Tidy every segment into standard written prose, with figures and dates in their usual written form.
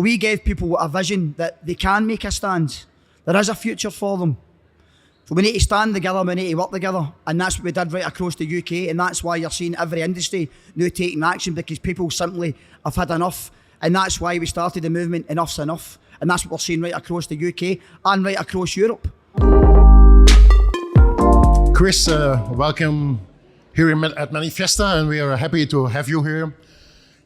we gave people a vision that they can make a stand. There is a future for them. So we need to stand together, we need to work together, and that's what we did right across the UK, and that's why you're seeing every industry now taking action, because people simply have had enough, and that's why we started the movement Enough's Enough, and that's what we're seeing right across the UK and right across Europe. Chris, welcome here at Manifesta, and we are happy to have you here.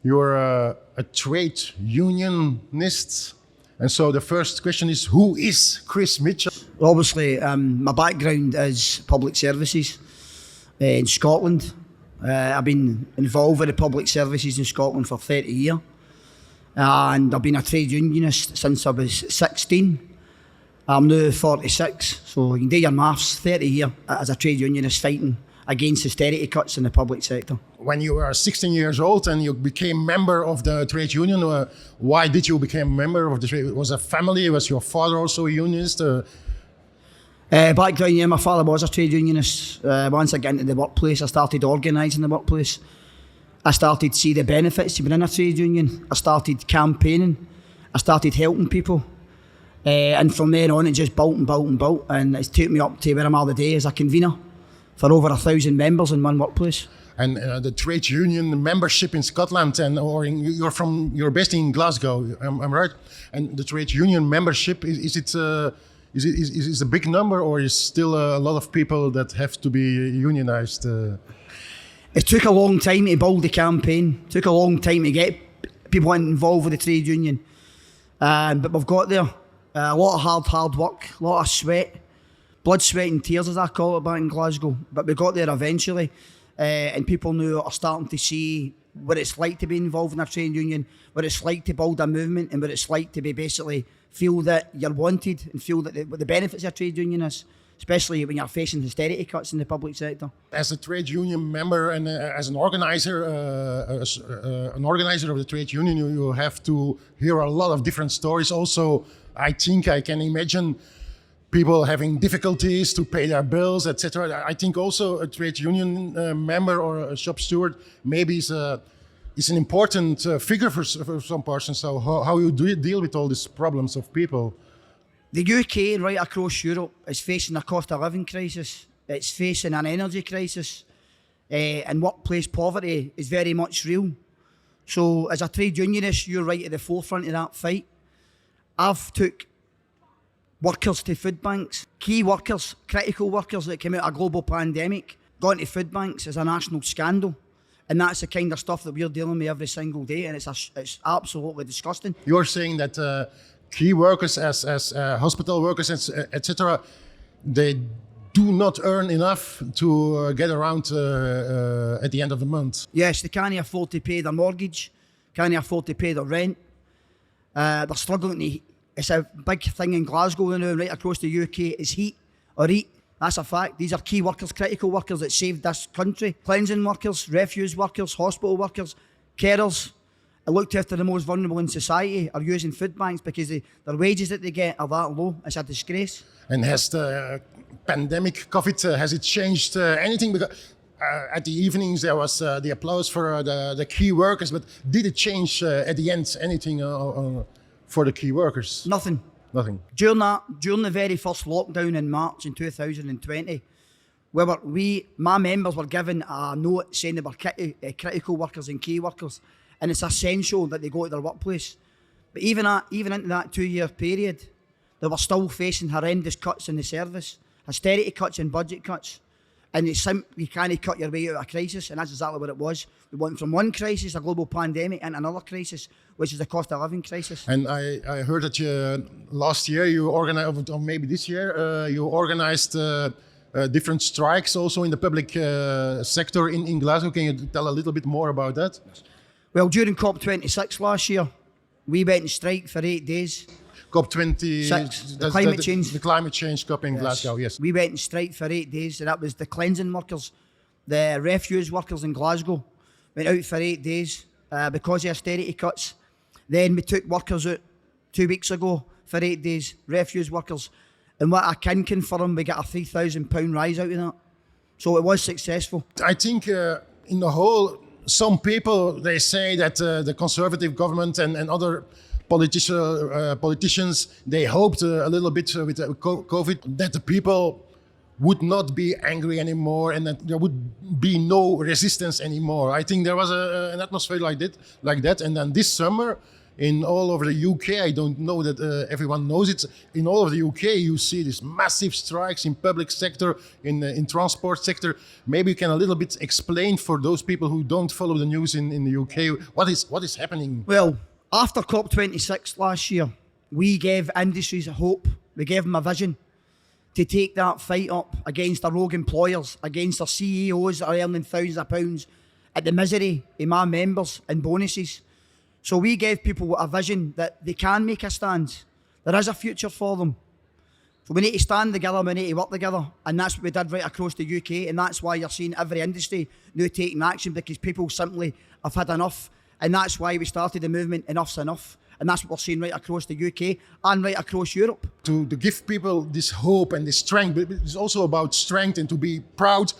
You're a trade unionist, and so the first question is, who is Chris Mitchell? Obviously, my background is public services in Scotland. I've been involved with the public services in Scotland for 30 years, and I've been a trade unionist since I was 16. I'm now 46, so you can do your maths, 30 years as a trade unionist fighting against austerity cuts in the public sector. When you were 16 years old and you became member of the trade union, why did you become member of the trade? Was a family? Was your father also a unionist? Background, yeah, my father was a trade unionist. Once I got into the workplace, I started organising the workplace. I started to see the benefits of being in a trade union. I started campaigning. I started helping people. And from then on, it just built and built and built. And it's taken me up to where I'm at today as a convener for over 1,000 members in one workplace. And the trade union membership in Scotland, you're based in Glasgow, I'm right? And the trade union membership, is it a big number, or is still a lot of people that have to be unionized? It took a long time to build the campaign. It took a long time to get people involved with the trade union. But we've got there. A lot of hard work, a lot of sweat, blood, sweat and tears, as I call it, back in Glasgow. But we got there eventually, and people now are starting to see what it's like to be involved in a trade union, what it's like to build a movement, and what it's like to be basically feel that you're wanted and feel that what the benefits of a trade union is, especially when you're facing austerity cuts in the public sector. As a trade union member and as an organizer of the trade union, you have to hear a lot of different stories. Also, I think I can imagine people having difficulties to pay their bills, etc. I think also a trade union member or a shop steward maybe is an important figure for some person. So how you deal with all these problems of people? The UK and right across Europe is facing a cost of living crisis. It's facing an energy crisis, and workplace poverty is very much real. So as a trade unionist, you're right at the forefront of that fight. I've took workers to food banks, key workers, critical workers that came out of a global pandemic, gone to food banks as a national scandal. And that's the kind of stuff that we're dealing with every single day, and it's absolutely disgusting. You're saying that key workers as hospital workers, etc., they do not earn enough to get around at the end of the month. Yes, they can't afford to pay their mortgage, can't afford to pay their rent. They're struggling to. It's a big thing in Glasgow now, right across the UK, is heat or eat. That's a fact. These are key workers, critical workers that saved this country. Cleansing workers, refuse workers, hospital workers, carers, that looked after the most vulnerable in society are using food banks because their wages that they get are that low. It's a disgrace. And has the pandemic, COVID, has it changed anything? Because at the evenings there was the applause for the key workers, but did it change at the end anything for the key workers? Nothing. During the very first lockdown in March in 2020, my members were given a note saying they were critical workers and key workers, and it's essential that they go to their workplace. But even into that 2-year period, they were still facing horrendous cuts in the service, austerity cuts and budget cuts. And you can't cut your way out of a crisis, and that's exactly what it was. We went from one crisis, a global pandemic, into another crisis, which is the cost of living crisis. And I heard that last year you organized, or maybe this year, you organized different strikes also in the public sector in Glasgow. Can you tell a little bit more about that? Well, during COP26 last year, we went on strike for 8 days. COP26, the climate change. The climate change COP in Glasgow, yes. We went on strike for 8 days, and that was the cleansing workers, the refuse workers in Glasgow. Went out for 8 days because of austerity cuts. Then we took workers out 2 weeks ago for 8 days, refuse workers. And what I can confirm, we got a £3,000 rise out of that. So it was successful. I think in the whole, some people, they say that the Conservative government and other politicians, they hoped a little bit with COVID that the people would not be angry anymore and that there would be no resistance anymore. I think there was an atmosphere like that. And then this summer, in all over the UK, I don't know that everyone knows it. In all of the UK, you see these massive strikes in public sector, in transport sector. Maybe you can a little bit explain for those people who don't follow the news in the UK what is happening. Well, after COP26 last year, we gave industries a hope. We gave them a vision to take that fight up against their rogue employers, against their CEOs that are earning thousands of pounds at the misery of my members and bonuses. So we gave people a vision that they can make a stand. There is a future for them. So we need to stand together, we need to work together, and that's what we did right across the UK, and that's why you're seeing every industry now taking action, because people simply have had enough, and that's why we started the movement Enough's Enough, and that's what we're seeing right across the UK and right across Europe. To give people this hope and this strength, but it's also about strength and to be proud.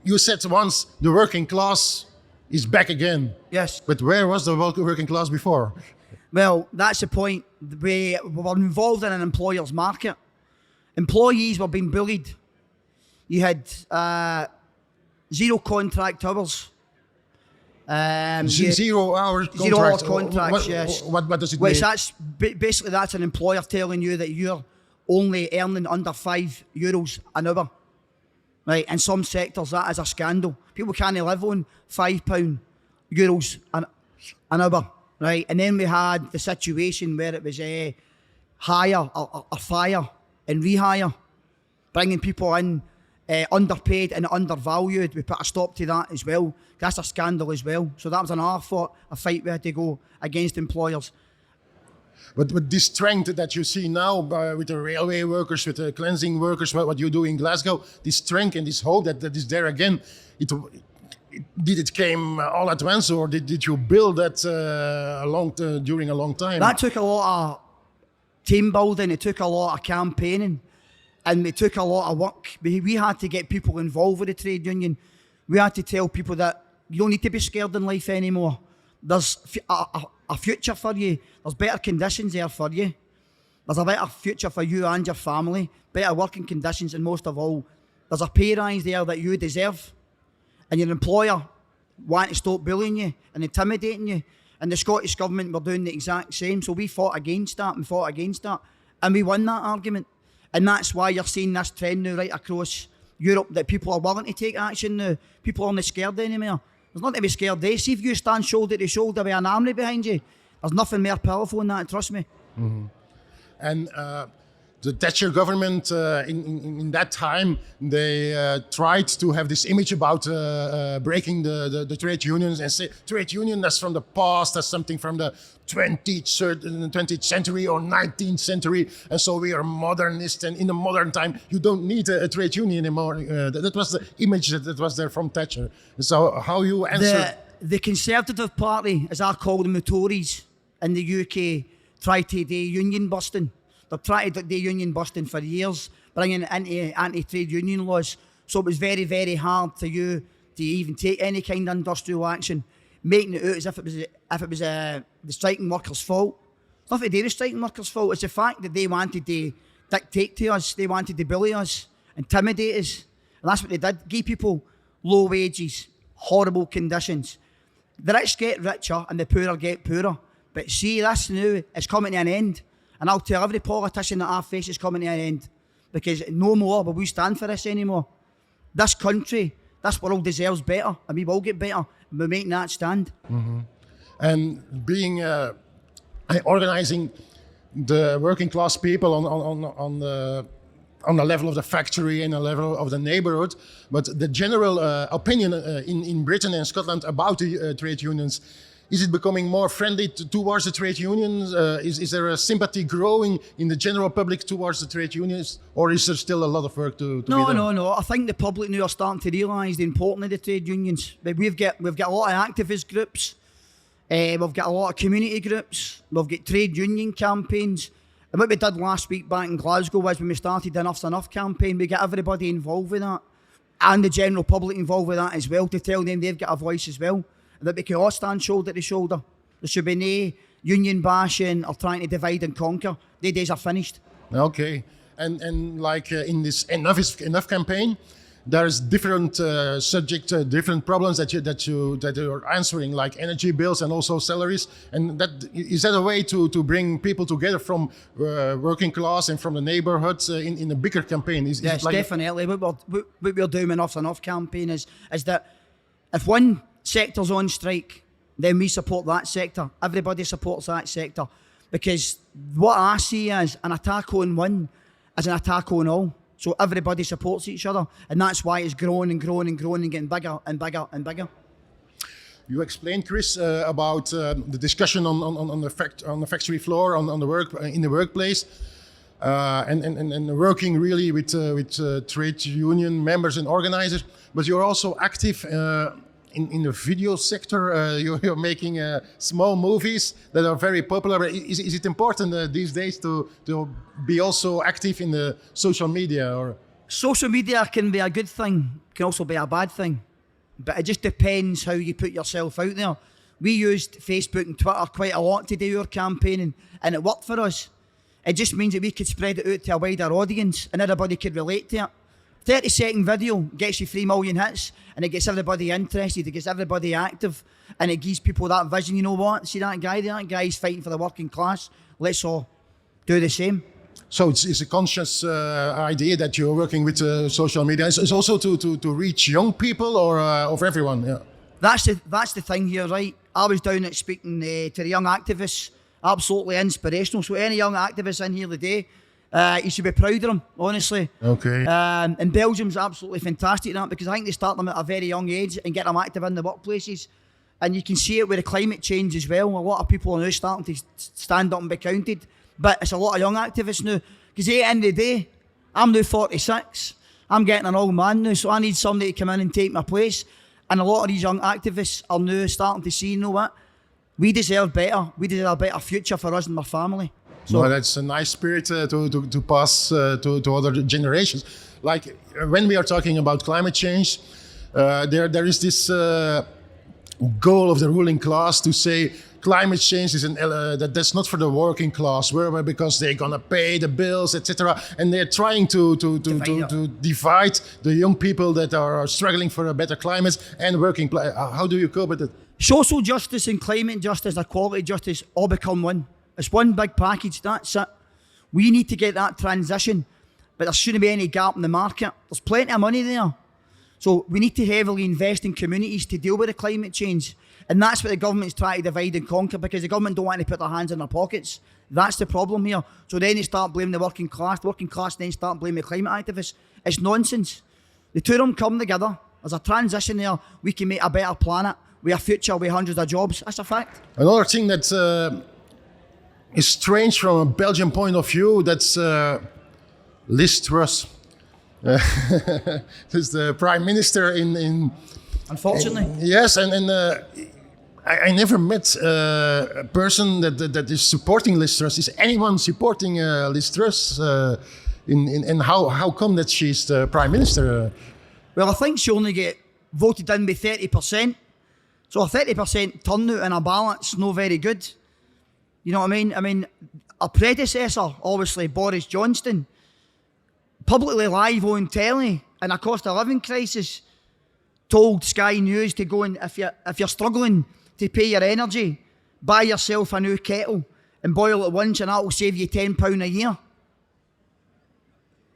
You said once the working class is back again. Yes. But where was the working class before? Well, that's the point. We were involved in an employer's market. Employees were being bullied. You had 0 contract hours. 0 hours contract. 0 hour contracts, yes. What does it Which mean? Basically that's an employer telling you that you're only earning under €5 an hour. Right, in some sectors that is a scandal. People can't live on €5 an hour. Right, and then we had the situation where it was hire or fire and rehire, bringing people in underpaid and undervalued. We put a stop to that as well. That's a scandal as well. So that was another fight we had to go against employers. But with this strength that you see now with the railway workers, with the cleansing workers, what you do in Glasgow, this strength and this hope that is there again, did it came all at once, or did you build that during a long time? That took a lot of team building, it took a lot of campaigning, and it took a lot of work. We had to get people involved with the trade union. We had to tell people that you don't need to be scared in life anymore. There's a future for you. There's better conditions there for you. There's a better future for you and your family. Better working conditions, and most of all, there's a pay rise there that you deserve. And your employer want to stop bullying you and intimidating you. And the Scottish Government were doing the exact same. So we fought against that, and we won that argument. And that's why you're seeing this trend now right across Europe, that people are willing to take action now. People aren't scared anymore. There's nothing to be scared of. See if you stand shoulder to shoulder with an army behind you, there's nothing more powerful than that, trust me. Mm-hmm. And the Thatcher government, in that time, they tried to have this image about breaking the trade unions and say trade union, that's from the past, that's something from the 20th century or 19th century, and so we are modernist, and in the modern time you don't need a trade union anymore. That was the image that was there from Thatcher. So how you answer? The Conservative Party, as I call them, the Tories in the UK, tried to do union busting. They've tried to do union busting for years, bringing into anti-trade union laws. So it was very, very hard for you to even take any kind of industrial action, making it out as if it was the striking workers' fault. It's nothing to do with the striking workers' fault. It's the fact that they wanted to dictate to us, they wanted to bully us, intimidate us. And that's what they did. Give people low wages, horrible conditions. The rich get richer and the poorer get poorer. But see, this now is coming to an end. And I'll tell every politician that I face is coming to an end. Because no more will we stand for this anymore. This country, this world deserves better, and we will get better. And we're making that stand. Mm-hmm. And being organizing the working class people on the level of the factory and the level of the neighborhood, but the general opinion in Britain and Scotland about the trade unions, is it becoming more friendly towards the trade unions? Is there a sympathy growing in the general public towards the trade unions, or is there still a lot of work to be done? No. I think the public now are starting to realise the importance of the trade unions. We've got a lot of activist groups. We've got a lot of community groups. We've got trade union campaigns. And what we did last week back in Glasgow was when we started the Enough's Enough campaign, we got everybody involved with that, and the general public involved with that as well, to tell them they've got a voice as well, and that we can all stand shoulder to shoulder. There should be union bashing or trying to divide and conquer. Their days are finished. Okay, and like in this Enough is Enough campaign, there's different subject, different problems that you're answering, like energy bills and also salaries. And is that a way to bring people together from working class and from the neighborhoods in a bigger campaign? Yes, like definitely. What we're doing with Enough's Enough campaign is that if one sector's on strike, then we support that sector. Everybody supports that sector, because what I see as an attack on one is an attack on all. So everybody supports each other, and that's why it's growing and growing and growing and getting bigger and bigger and bigger. You explained, Chris, about the discussion on the factory floor, on the work in the workplace, and working really with trade union members and organizers. But you're also active in the video sector. You're making small movies that are very popular. Is it important these days to be also active in the social media? Or social media can be a good thing, can also be a bad thing, but it just depends how you put yourself out there. We used Facebook and Twitter quite a lot to do our campaigning, and it worked for us. It just means that we could spread it out to a wider audience and everybody could relate to it. 30-second video gets you 3 million hits, and it gets everybody interested, it gets everybody active, and it gives people that vision. You know what? See that guy there? That guy's fighting for the working class. Let's all do the same. So it's a conscious idea that you're working with social media. It's also to reach young people or of everyone. Yeah. That's the thing here, right? I was down at speaking to the young activists. Absolutely inspirational. So any young activists in here today, you should be proud of them, honestly. Okay. And Belgium's absolutely fantastic at that, because I think they start them at a very young age and get them active in the workplaces. And you can see it with the climate change as well. A lot of people are now starting to stand up and be counted. But it's a lot of young activists now. Because at the end of the day, I'm now 46. I'm getting an old man now, so I need somebody to come in and take my place. And a lot of these young activists are now starting to see, you know what? We deserve better. We deserve a better future for us and my family. So well, that's a nice spirit to pass to other generations. Like when we are talking about climate change, there is this goal of the ruling class to say climate change is that's not for the working class, because they're gonna pay the bills, etc. And they're trying to divide the young people that are struggling for a better climate and working. How do you cope with it? Social justice and climate justice, equality justice, all become one. It's one big package, that's it. We need to get that transition, but there shouldn't be any gap in the market. There's plenty of money there. So we need to heavily invest in communities to deal with the climate change. And that's what the government's trying to divide and conquer, because the government don't want to put their hands in their pockets. That's the problem here. So then they start blaming the working class then start blaming the climate activists. It's nonsense. The two of them come together. There's a transition there. We can make a better planet with a future with hundreds of jobs. That's a fact. Another thing that is strange from a Belgian point of view, that's Liz Truss. Who's the Prime Minister in unfortunately. Yes, and I never met a person that is supporting Liz Truss. Is anyone supporting Liz Truss? And how come that she's the Prime Minister? Well, I think she only get voted in with 30%. So a 30% turnout in a ballot's no very good. You know what I mean? I mean, a predecessor, obviously, Boris Johnson, publicly live on telly in a cost of living crisis, told Sky News to go and, if you're struggling to pay your energy, buy yourself a new kettle and boil it once, and that will save you £10 a year.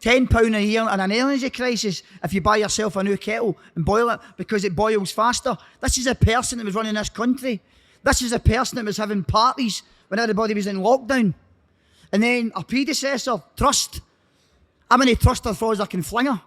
£10 a year in an energy crisis if you buy yourself a new kettle and boil it because it boils faster. This is a person that was running this country. This is a person that was having parties when everybody was in lockdown. And then a predecessor, Trust. How many trust her for as I can fling her?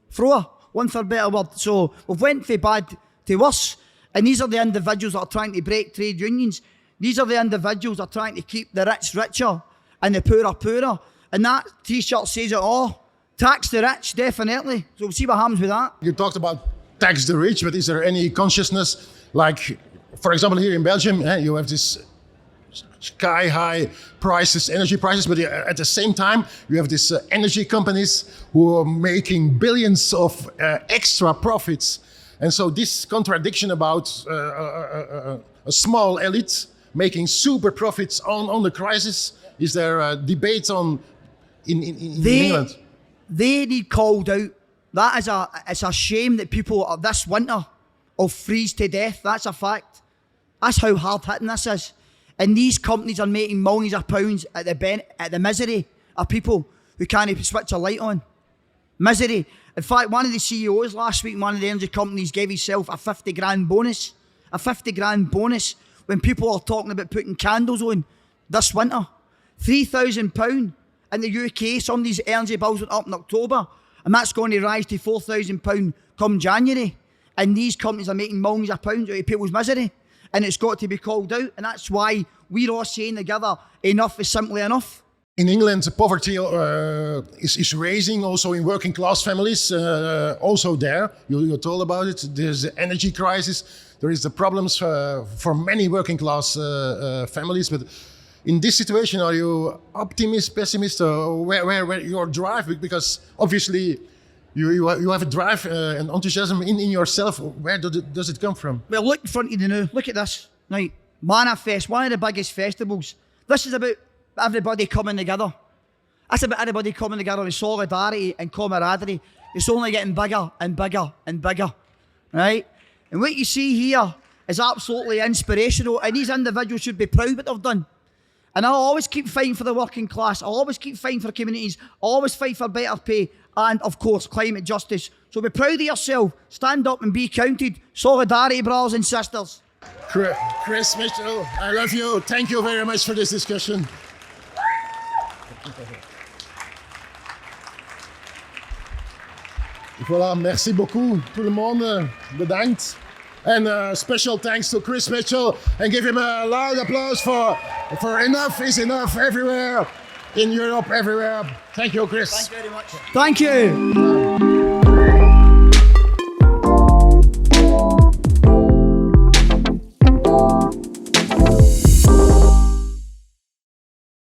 Throw her, one for a better word. So we've went from bad to worse. And these are the individuals that are trying to break trade unions. These are the individuals that are trying to keep the rich richer and the poor poorer. And that t-shirt says it all. Tax the rich, definitely. So we'll see what happens with that. You talked about tax the rich, but is there any consciousness, like, for example, here in Belgium, you have this sky-high prices, energy prices, but at the same time, you have these energy companies who are making billions of extra profits. And so this contradiction about a small elite making super profits on the crisis? Is there debates on in England? They need called out. It's a shame that people this winter will freeze to death. That's a fact. That's how hard hitting this is. And these companies are making millions of pounds at the misery of people who can't switch a light on. Misery. In fact, one of the CEOs last week, one of the energy companies, gave himself a 50 grand bonus. A 50 grand bonus when people are talking about putting candles on this winter. £3,000 in the UK. Some of these energy bills went up in October, and that's going to rise to £4,000 come January. And these companies are making millions of pounds out of people's misery. And it's got to be called out. And that's why we're all saying together, enough is simply enough. In England, poverty is rising also in working class families. Also there, you told about it. There's the energy crisis. There is the problems for many working class families. But in this situation, are you optimist, pessimist, or where your drive? Because obviously you have a drive and enthusiasm in yourself. Where does it come from? Well, look in front of you now. Look at this. Right, Manifest, one of the biggest festivals. This is about everybody coming together. That's about everybody coming together with solidarity and camaraderie. It's only getting bigger and bigger and bigger, right? And what you see here is absolutely inspirational, and these individuals should be proud of what they've done. And I'll always keep fighting for the working class. I'll always keep fighting for communities. I'll always fight for better pay and, of course, climate justice. So be proud of yourself. Stand up and be counted. Solidarity, brothers and sisters. Chris Mitchell, I love you. Thank you very much for this discussion. Voilà, merci beaucoup tout le monde, bedankt. And special thanks to Chris Mitchell, and give him a loud applause for enough is enough everywhere, in Europe, everywhere. Thank you, Chris. Thank you very much. Thank you.